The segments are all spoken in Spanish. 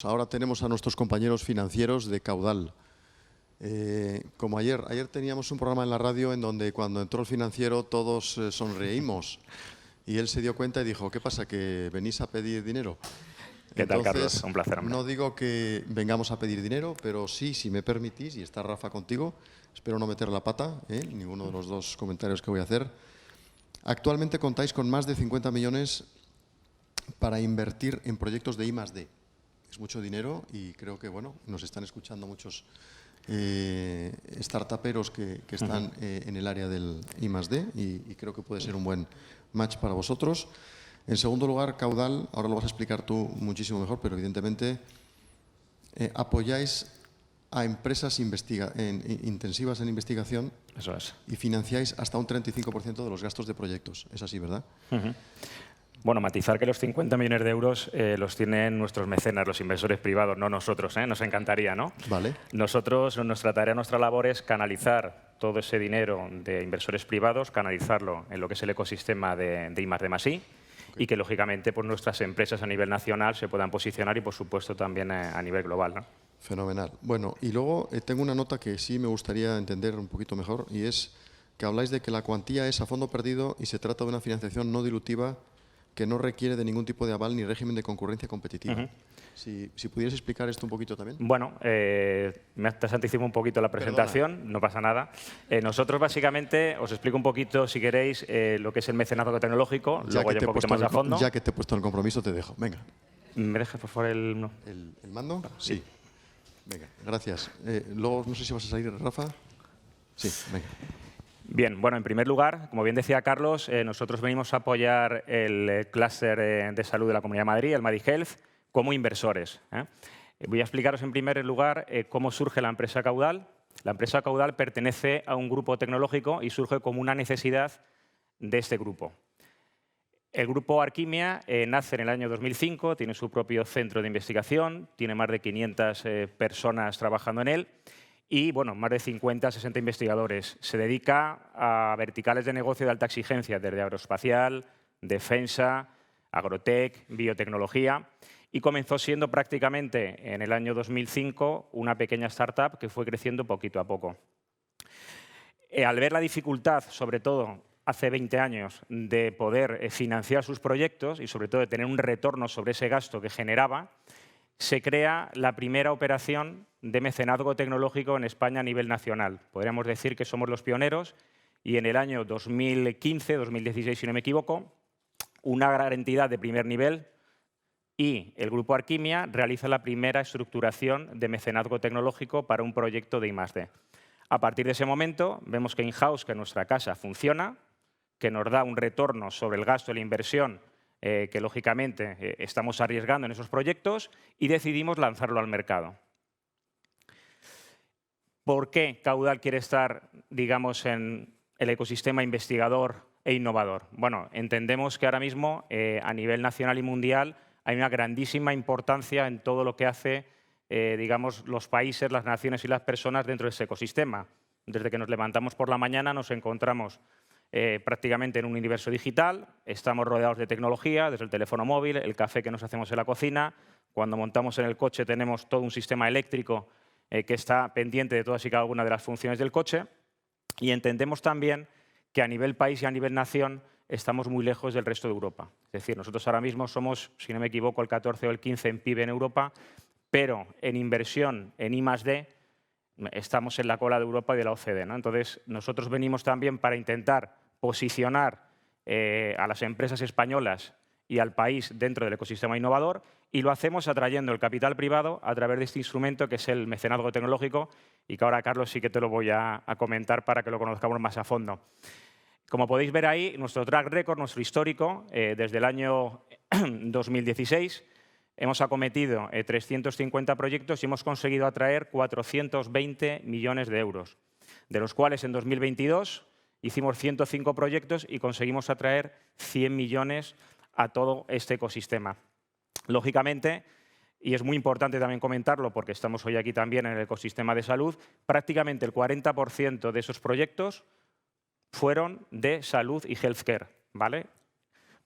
Ahora tenemos a nuestros compañeros financieros de Caudal. Como ayer teníamos un programa en la radio en donde cuando entró el financiero todos sonreímos y él se dio cuenta y dijo, ¿qué pasa, que venís a pedir dinero? ¿Qué tal, Entonces, Carlos? Un placer, hombre. no digo que vengamos a pedir dinero, pero sí, si me permitís, y está Rafa contigo, espero no meter la pata en ninguno de los dos comentarios que voy a hacer. Actualmente contáis con más de 50 millones para invertir en proyectos de I+D. Es mucho dinero y creo que bueno, nos están escuchando muchos startuperos que están en el área del I+D y creo que puede ser un buen match para vosotros. En segundo lugar, Caudal, ahora lo vas a explicar tú muchísimo mejor, pero evidentemente apoyáis a empresas intensivas en investigación. Eso es. Y financiáis hasta un 35% de los gastos de proyectos. Es así, ¿verdad? Bueno, matizar que los 50 millones de euros los tienen nuestros mecenas, los inversores privados, no nosotros. Nos encantaría, ¿no? Vale. Nosotros, nuestra tarea, nuestra labor es canalizar todo ese dinero de inversores privados, canalizarlo en lo que es el ecosistema de I+D+I y que, lógicamente, pues, nuestras empresas a nivel nacional se puedan posicionar y, por supuesto, también a nivel global, ¿no? Fenomenal. Bueno, y luego tengo una nota que sí me gustaría entender un poquito mejor y es que habláis de que la cuantía es a fondo perdido y se trata de una financiación no dilutiva que no requiere de ningún tipo de aval ni régimen de concurrencia competitiva. Si pudieras explicar esto un poquito también. Bueno, me has anticipado un poquito la presentación, Perdona. No pasa nada. Nosotros, básicamente, os explico un poquito, si queréis, lo que es el mecenazgo tecnológico, luego ya un poquito más a fondo. Ya que te he puesto en el compromiso, te dejo. Venga. ¿Me dejas, por favor, el no? ¿El mando? Sí. Venga, gracias. Luego, no sé si vas a salir, Rafa. Sí, venga. Bien, bueno, en primer lugar, como bien decía Carlos, nosotros venimos a apoyar el clúster de salud de la Comunidad de Madrid, el MadiHealth, como inversores. Voy a explicaros en primer lugar cómo surge la empresa Caudal. La empresa Caudal pertenece a un grupo tecnológico y surge como una necesidad de este grupo. El grupo Arquimia nace en el año 2005, tiene su propio centro de investigación, tiene más de 500 personas trabajando en él y bueno, más de 50, 60 investigadores. Se dedica a verticales de negocio de alta exigencia, desde aeroespacial, defensa, agrotech, biotecnología, y comenzó siendo prácticamente en el año 2005 una pequeña startup que fue creciendo poquito a poco. Al ver la dificultad, sobre todo hace 20 años, de poder financiar sus proyectos y sobre todo de tener un retorno sobre ese gasto que generaba, se crea la primera operación de mecenazgo tecnológico en España a nivel nacional. Podríamos decir que somos los pioneros y en el año 2015, 2016, si no me equivoco, una gran entidad de primer nivel y el grupo Arquimia realiza la primera estructuración de mecenazgo tecnológico para un proyecto de I+D. A partir de ese momento vemos que in-house, que nuestra casa funciona, que nos da un retorno sobre el gasto y la inversión que, lógicamente, estamos arriesgando en esos proyectos y decidimos lanzarlo al mercado. ¿Por qué Caudal quiere estar, digamos, en el ecosistema investigador e innovador? Bueno, entendemos que ahora mismo, a nivel nacional y mundial, hay una grandísima importancia en todo lo que hace, digamos, los países, las naciones y las personas dentro de ese ecosistema. Desde que nos levantamos por la mañana nos encontramos prácticamente en un universo digital, estamos rodeados de tecnología, desde el teléfono móvil, el café que nos hacemos en la cocina, cuando montamos en el coche tenemos todo un sistema eléctrico que está pendiente de todas y cada una de las funciones del coche y entendemos también que a nivel país y a nivel nación estamos muy lejos del resto de Europa. Es decir, nosotros ahora mismo somos, si no me equivoco, el 14 o el 15 en PIB en Europa, pero en inversión en I+D estamos en la cola de Europa y de la OCDE, ¿no? Entonces, nosotros venimos también para intentar posicionar a las empresas españolas y al país dentro del ecosistema innovador y lo hacemos atrayendo el capital privado a través de este instrumento que es el mecenazgo tecnológico y que ahora, Carlos, sí que te lo voy a comentar para que lo conozcamos más a fondo. Como podéis ver ahí, nuestro track record, nuestro histórico, desde el año 2016, hemos acometido 350 proyectos y hemos conseguido atraer 420 millones de euros, de los cuales en 2022 hicimos 105 proyectos y conseguimos atraer 100 millones a todo este ecosistema. Lógicamente, y es muy importante también comentarlo porque estamos hoy aquí también en el ecosistema de salud, prácticamente el 40% de esos proyectos fueron de salud y healthcare, ¿vale?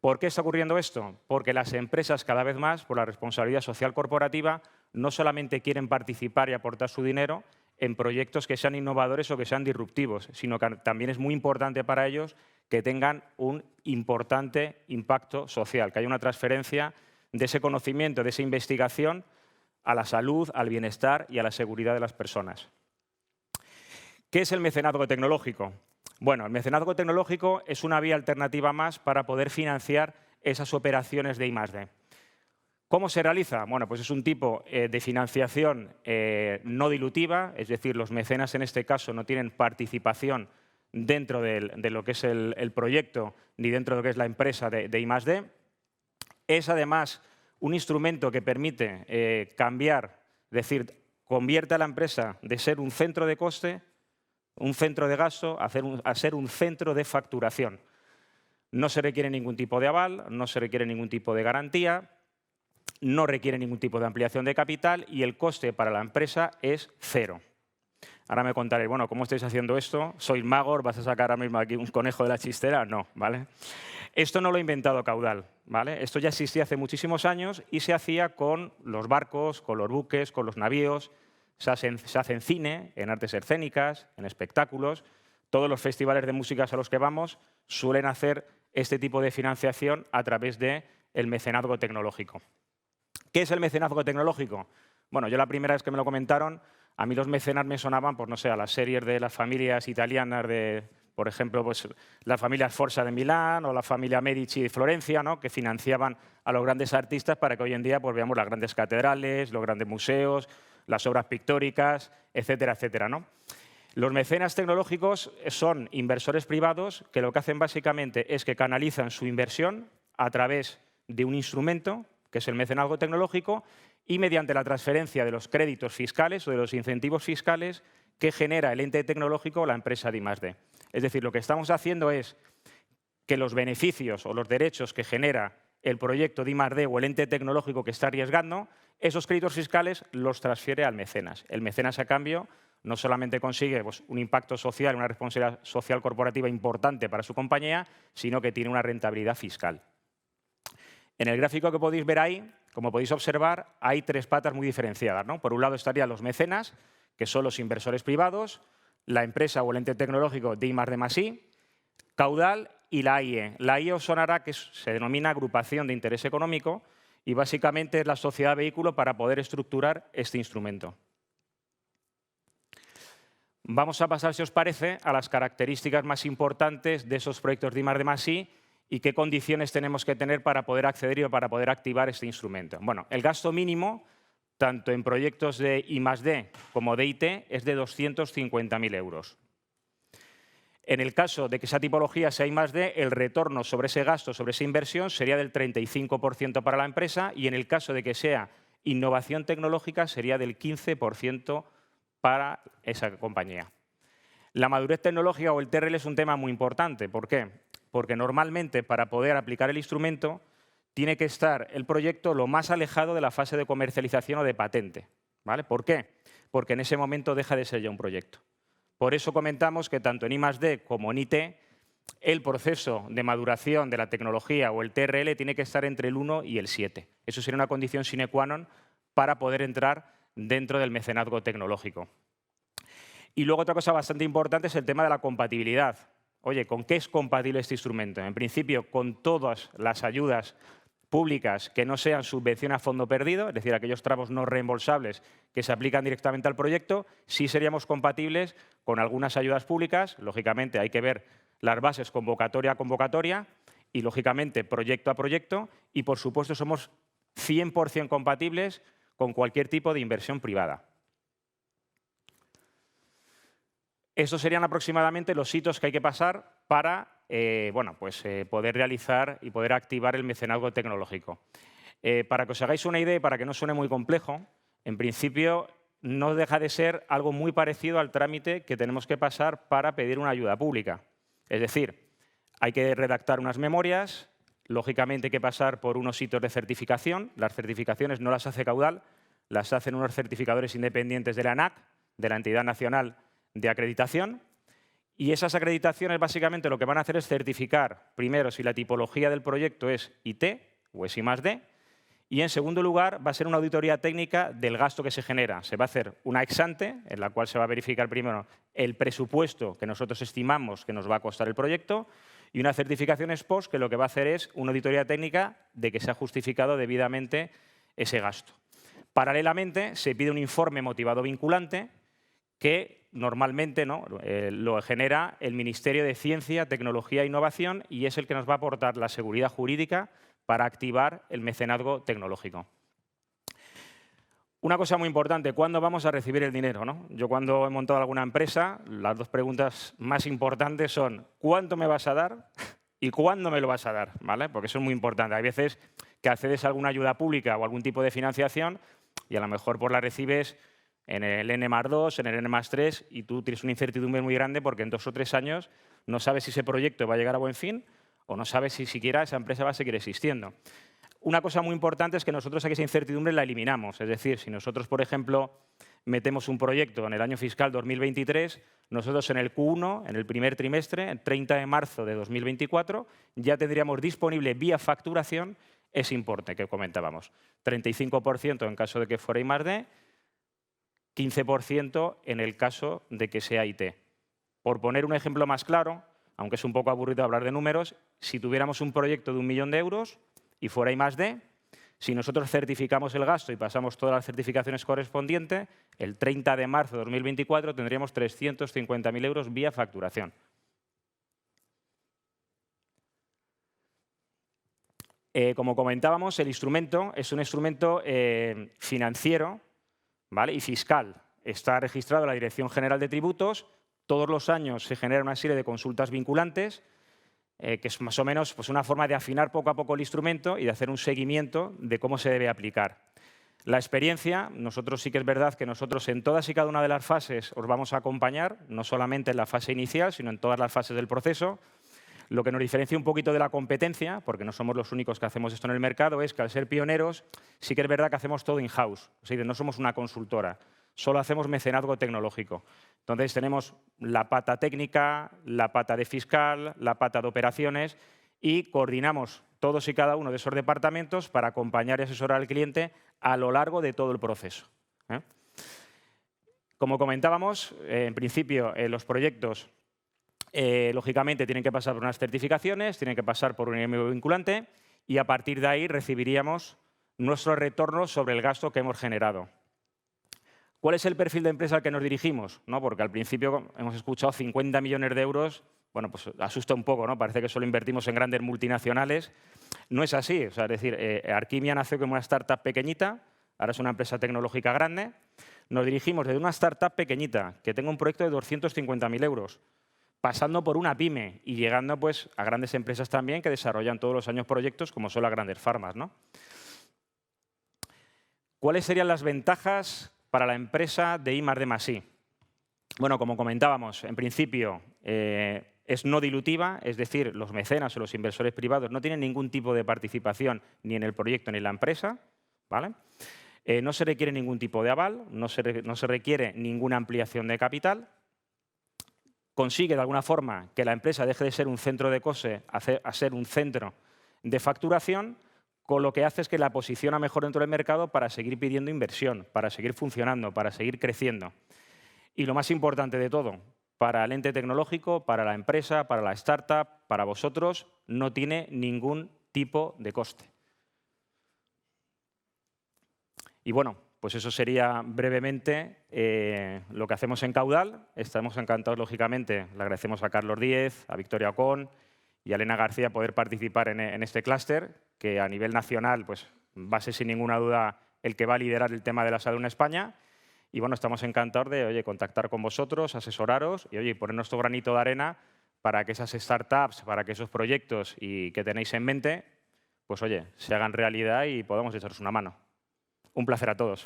¿Por qué está ocurriendo esto? Porque las empresas cada vez más, por la responsabilidad social corporativa, no solamente quieren participar y aportar su dinero en proyectos que sean innovadores o que sean disruptivos, sino que también es muy importante para ellos que tengan un importante impacto social, que haya una transferencia de ese conocimiento, de esa investigación a la salud, al bienestar y a la seguridad de las personas. ¿Qué es el mecenazgo tecnológico? Bueno, el mecenazgo tecnológico es una vía alternativa más para poder financiar esas operaciones de I+D. ¿Cómo se realiza? Bueno, pues es un tipo de financiación no dilutiva, es decir, los mecenas en este caso no tienen participación dentro de lo que es el proyecto ni dentro de lo que es la empresa de I+D. Es además un instrumento que permite cambiar, es decir, convierte a la empresa de ser un centro de coste, un centro de gasto, a ser un centro de facturación. No se requiere ningún tipo de aval, no se requiere ningún tipo de garantía, no requiere ningún tipo de ampliación de capital y el coste para la empresa es cero. Ahora me contaréis, bueno, ¿cómo estáis haciendo esto? ¿Sois magos? ¿Vas a sacar ahora mismo aquí un conejo de la chistera? No, ¿vale? Esto no lo ha inventado Caudal, ¿vale? Esto ya existía hace muchísimos años y se hacía con los barcos, con los buques, con los navíos. Se hace en cine, en artes escénicas, en espectáculos. Todos los festivales de música a los que vamos suelen hacer este tipo de financiación a través del mecenazgo tecnológico. ¿Qué es el mecenazgo tecnológico? Bueno, yo la primera vez que me lo comentaron, a mí los mecenas me sonaban, pues no sé, a las series de las familias italianas de, por ejemplo, pues la familia Sforza de Milán o la familia Medici de Florencia, ¿no?, que financiaban a los grandes artistas para que hoy en día pues, veamos las grandes catedrales, los grandes museos, las obras pictóricas, etcétera, etcétera, ¿no? Los mecenas tecnológicos son inversores privados que lo que hacen básicamente es que canalizan su inversión a través de un instrumento, que es el mecenazgo tecnológico, y mediante la transferencia de los créditos fiscales o de los incentivos fiscales que genera el ente tecnológico o la empresa de I+D. Es decir, lo que estamos haciendo es que los beneficios o los derechos que genera el proyecto de I+D o el ente tecnológico que está arriesgando, esos créditos fiscales los transfiere al mecenas. El mecenas, a cambio, no solamente consigue pues, un impacto social, una responsabilidad social corporativa importante para su compañía, sino que tiene una rentabilidad fiscal. En el gráfico que podéis ver ahí, como podéis observar, hay tres patas muy diferenciadas, ¿no? Por un lado estarían los mecenas, que son los inversores privados, la empresa o el ente tecnológico de I+D+I, Caudal y la AIE. La AIE os sonará que se denomina agrupación de interés económico y básicamente es la sociedad vehículo para poder estructurar este instrumento. Vamos a pasar, si os parece, a las características más importantes de esos proyectos de I+D+I y qué condiciones tenemos que tener para poder acceder y para poder activar este instrumento. Bueno, el gasto mínimo, tanto en proyectos de I+D como de IT, es de 250.000 euros. En el caso de que esa tipología sea I+D, el retorno sobre ese gasto, sobre esa inversión, sería del 35% para la empresa y en el caso de que sea innovación tecnológica sería del 15% para esa compañía. La madurez tecnológica o el TRL es un tema muy importante. ¿Por qué? Porque normalmente para poder aplicar el instrumento tiene que estar el proyecto lo más alejado de la fase de comercialización o de patente, ¿vale? ¿Por qué? Porque en ese momento deja de ser ya un proyecto. Por eso comentamos que tanto en I+D como en IT el proceso de maduración de la tecnología o el TRL tiene que estar entre el 1 y el 7. Eso sería una condición sine qua non para poder entrar dentro del mecenazgo tecnológico. Y luego otra cosa bastante importante es el tema de la compatibilidad. Oye, ¿con qué es compatible este instrumento? En principio, con todas las ayudas públicas que no sean subvención a fondo perdido, es decir, aquellos tramos no reembolsables que se aplican directamente al proyecto, sí seríamos compatibles con algunas ayudas públicas. Lógicamente, hay que ver las bases convocatoria a convocatoria y, lógicamente, proyecto a proyecto. Y, por supuesto, somos 100% compatibles con cualquier tipo de inversión privada. Estos serían aproximadamente los hitos que hay que pasar para poder realizar y poder activar el mecenazgo tecnológico. Para que os hagáis una idea y para que no suene muy complejo, en principio no deja de ser algo muy parecido al trámite que tenemos que pasar para pedir una ayuda pública. Es decir, hay que redactar unas memorias, lógicamente hay que pasar por unos hitos de certificación. Las certificaciones no las hace Caudal, las hacen unos certificadores independientes de la ANAC, de la Entidad Nacional de Acreditación, y esas acreditaciones básicamente lo que van a hacer es certificar primero si la tipología del proyecto es IT o es I+D Y, en segundo lugar, va a ser una auditoría técnica del gasto que se genera. Se va a hacer una ex ante, en la cual se va a verificar primero el presupuesto que nosotros estimamos que nos va a costar el proyecto, y una certificación ex post, que lo que va a hacer es una auditoría técnica de que se ha justificado debidamente ese gasto. Paralelamente, se pide un informe motivado vinculante que normalmente lo genera el Ministerio de Ciencia, Tecnología e Innovación, y es el que nos va a aportar la seguridad jurídica para activar el mecenazgo tecnológico. Una cosa muy importante, ¿cuándo vamos a recibir el dinero, ¿no? Yo, cuando he montado alguna empresa, las dos preguntas más importantes son ¿cuánto me vas a dar y cuándo me lo vas a dar? ¿Vale? Porque eso es muy importante. Hay veces que accedes a alguna ayuda pública o algún tipo de financiación y a lo mejor pues la recibes en el N+2, en el N+3, y tú tienes una incertidumbre muy grande porque en 2 o 3 años no sabes si ese proyecto va a llegar a buen fin o no sabes si siquiera esa empresa va a seguir existiendo. Una cosa muy importante es que nosotros esa incertidumbre la eliminamos. Es decir, si nosotros, por ejemplo, metemos un proyecto en el año fiscal 2023, nosotros en el Q1, en el primer trimestre, el 30 de marzo de 2024, ya tendríamos disponible vía facturación ese importe que comentábamos. 35% en caso de que fuera I+D, 15% en el caso de que sea IT. Por poner un ejemplo más claro, aunque es un poco aburrido hablar de números, si tuviéramos un proyecto de 1 millón de euros y fuera I+D, si nosotros certificamos el gasto y pasamos todas las certificaciones correspondientes, el 30 de marzo de 2024 tendríamos 350.000 euros vía facturación. Como comentábamos, el instrumento es un instrumento financiero, ¿vale?, y fiscal. Está registrado en la Dirección General de Tributos. Todos los años se genera una serie de consultas vinculantes, que es más o menos pues, una forma de afinar poco a poco el instrumento y de hacer un seguimiento de cómo se debe aplicar. La experiencia, nosotros sí que es verdad que nosotros en todas y cada una de las fases os vamos a acompañar, no solamente en la fase inicial, sino en todas las fases del proceso. Lo que nos diferencia un poquito de la competencia, porque no somos los únicos que hacemos esto en el mercado, es que al ser pioneros sí que es verdad que hacemos todo in-house. Es decir, no somos una consultora, solo hacemos mecenazgo tecnológico. Entonces tenemos la pata técnica, la pata de fiscal, la pata de operaciones y coordinamos todos y cada uno de esos departamentos para acompañar y asesorar al cliente a lo largo de todo el proceso. Como comentábamos, en principio los proyectos lógicamente tienen que pasar por unas certificaciones, tienen que pasar por un IMV vinculante y a partir de ahí recibiríamos nuestro retorno sobre el gasto que hemos generado. ¿Cuál es el perfil de empresa al que nos dirigimos? ¿No? Porque al principio hemos escuchado 50 millones de euros, bueno, pues asusta un poco, ¿no? Parece que solo invertimos en grandes multinacionales. No es así, o sea, es decir, Arquimia nació como una startup pequeñita, ahora es una empresa tecnológica grande. Nos dirigimos desde una startup pequeñita que tenga un proyecto de 250.000 euros, pasando por una pyme y llegando pues, a grandes empresas también que desarrollan todos los años proyectos como son las grandes farmas, ¿no? ¿Cuáles serían las ventajas para la empresa de I+D+I? Bueno, como comentábamos, en principio es no dilutiva, es decir, los mecenas o los inversores privados no tienen ningún tipo de participación ni en el proyecto ni en la empresa, ¿vale? No se requiere ningún tipo de aval, no se requiere ninguna ampliación de capital. Consigue de alguna forma que la empresa deje de ser un centro de coste a ser un centro de facturación, con lo que hace es que la posiciona mejor dentro del mercado para seguir pidiendo inversión, para seguir funcionando, para seguir creciendo. Y lo más importante de todo, para el ente tecnológico, para la empresa, para la startup, para vosotros, no tiene ningún tipo de coste. Y bueno, pues eso sería brevemente lo que hacemos en Caudal. Estamos encantados, lógicamente, le agradecemos a Carlos Díez, a Victoria Ocón y a Elena García poder participar en este clúster, que a nivel nacional pues, va a ser sin ninguna duda el que va a liderar el tema de la salud en España. Y bueno, estamos encantados de contactar con vosotros, asesoraros y poner nuestro granito de arena para que esas startups, para que esos proyectos que tenéis en mente, pues se hagan realidad y podamos echaros una mano. Un placer a todos.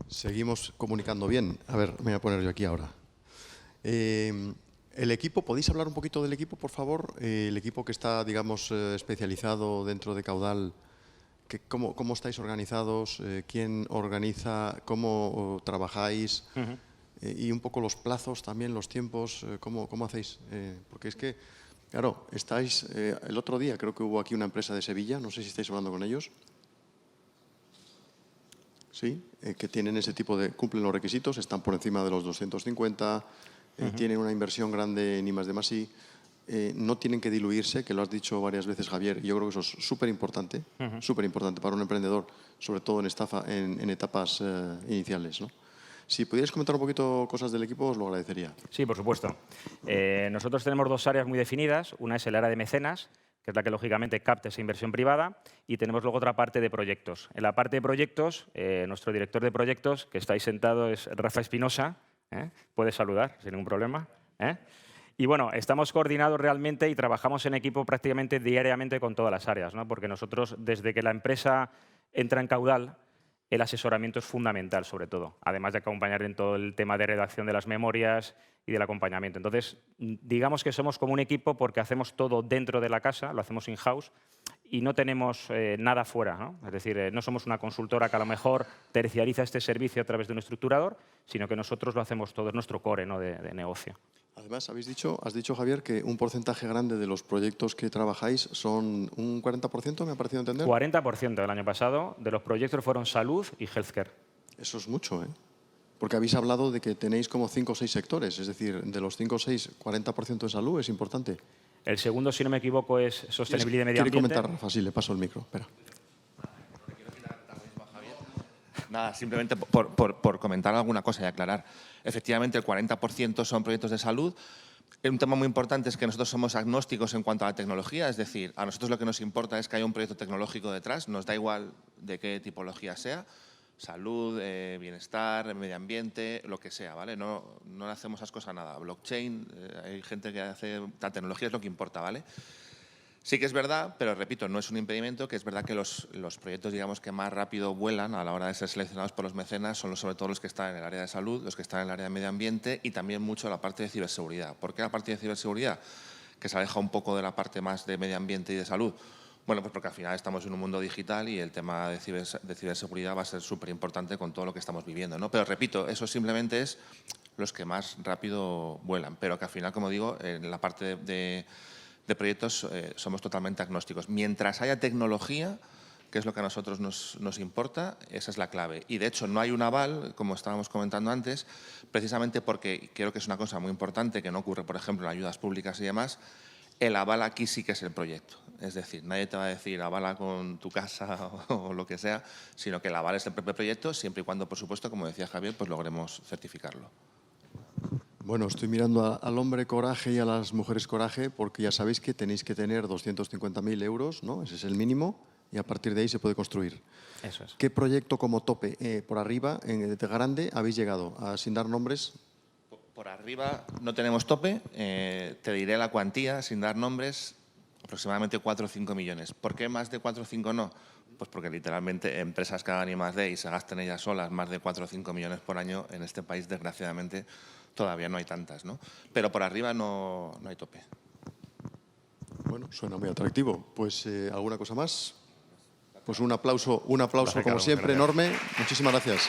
Seguimos comunicando bien. A ver, me voy a poner yo aquí ahora. El equipo, ¿podéis hablar un poquito del equipo, por favor? El equipo que está, digamos, especializado dentro de Caudal, ¿cómo estáis organizados? ¿Quién organiza? ¿Cómo trabajáis? Y un poco los plazos también, los tiempos, ¿cómo hacéis? Porque es que, claro, estáis, el otro día creo que hubo aquí una empresa de Sevilla, no sé si estáis hablando con ellos, sí, que tienen ese tipo de, cumplen los requisitos, están por encima de los 250, tienen una inversión grande en I+D+I, no tienen que diluirse, que lo has dicho varias veces, Javier, y yo creo que eso es súper importante para un emprendedor, sobre todo en etapas iniciales, ¿no? Si pudierais comentar un poquito cosas del equipo, os lo agradecería. Sí, por supuesto. Nosotros tenemos dos áreas muy definidas. Una es el área de mecenas, que es la que lógicamente capta esa inversión privada, y tenemos luego otra parte de proyectos. En la parte de proyectos, nuestro director de proyectos, que está ahí sentado, es Rafa Espinosa. Puede saludar sin ningún problema. Y bueno, estamos coordinados realmente y trabajamos en equipo prácticamente diariamente con todas las áreas, ¿no? Porque nosotros, desde que la empresa entra en caudal, el asesoramiento es fundamental, sobre todo, además de acompañar en todo el tema de redacción de las memorias y del acompañamiento. Entonces, digamos que somos como un equipo porque hacemos todo dentro de la casa, lo hacemos in-house y no tenemos nada fuera, ¿no? Es decir, no somos una consultora que a lo mejor terciariza este servicio a través de un estructurador, sino que nosotros lo hacemos todo, es nuestro core, ¿no?, de negocio. Además, has dicho, Javier, que un porcentaje grande de los proyectos que trabajáis son un 40%, me ha parecido entender. 40% del año pasado de los proyectos fueron salud y healthcare. Eso es mucho, ¿eh? Porque habéis hablado de que tenéis como 5 o 6 sectores, es decir, de los 5 o 6, 40% de salud es importante. El segundo, si no me equivoco, es sostenibilidad y medio ambiente. Quiere comentar, Rafa, sí, le paso el micro. Espera. Nada, simplemente por comentar alguna cosa y aclarar. Efectivamente, el 40% son proyectos de salud. Un tema muy importante es que nosotros somos agnósticos en cuanto a la tecnología, es decir, a nosotros lo que nos importa es que haya un proyecto tecnológico detrás, nos da igual de qué tipología sea, salud, bienestar, medio ambiente, lo que sea, ¿vale? No hacemos esas cosas nada. Blockchain, hay gente que hace, la tecnología es lo que importa, ¿vale? Sí que es verdad, pero repito, no es un impedimento, que es verdad que los proyectos, digamos, que más rápido vuelan a la hora de ser seleccionados por los mecenas son sobre todo los que están en el área de salud, los que están en el área de medio ambiente y también mucho la parte de ciberseguridad. ¿Por qué la parte de ciberseguridad? Que se aleja un poco de la parte más de medio ambiente y de salud. Bueno, pues porque al final estamos en un mundo digital y el tema de ciberseguridad va a ser súper importante con todo lo que estamos viviendo, ¿no? Pero repito, eso simplemente es los que más rápido vuelan, pero que al final, como digo, en la parte de proyectos somos totalmente agnósticos. Mientras haya tecnología, que es lo que a nosotros nos importa, esa es la clave. Y de hecho no hay un aval, como estábamos comentando antes, precisamente porque creo que es una cosa muy importante que no ocurre, por ejemplo, en ayudas públicas y demás. El aval aquí sí que es el proyecto. Es decir, nadie te va a decir avala con tu casa o lo que sea, sino que el aval es el propio proyecto, siempre y cuando, por supuesto, como decía Javier, pues logremos certificarlo. Bueno, estoy mirando al hombre coraje y a las mujeres coraje porque ya sabéis que tenéis que tener 250.000 euros, ¿no? Ese es el mínimo y a partir de ahí se puede construir. Eso es. ¿Qué proyecto como tope por arriba, de grande, habéis llegado? Sin dar nombres. Por arriba no tenemos tope, te diré la cuantía, sin dar nombres, aproximadamente 4 o 5 millones. ¿Por qué más de 4 o 5 no? Pues porque literalmente empresas que hagan I+D y se gasten ellas solas más de 4 o 5 millones por año en este país, desgraciadamente, todavía no hay tantas, ¿no? Pero por arriba no hay tope. Bueno, suena muy atractivo. Pues, ¿alguna cosa más? Pues un aplauso como siempre, enorme. Muchísimas gracias.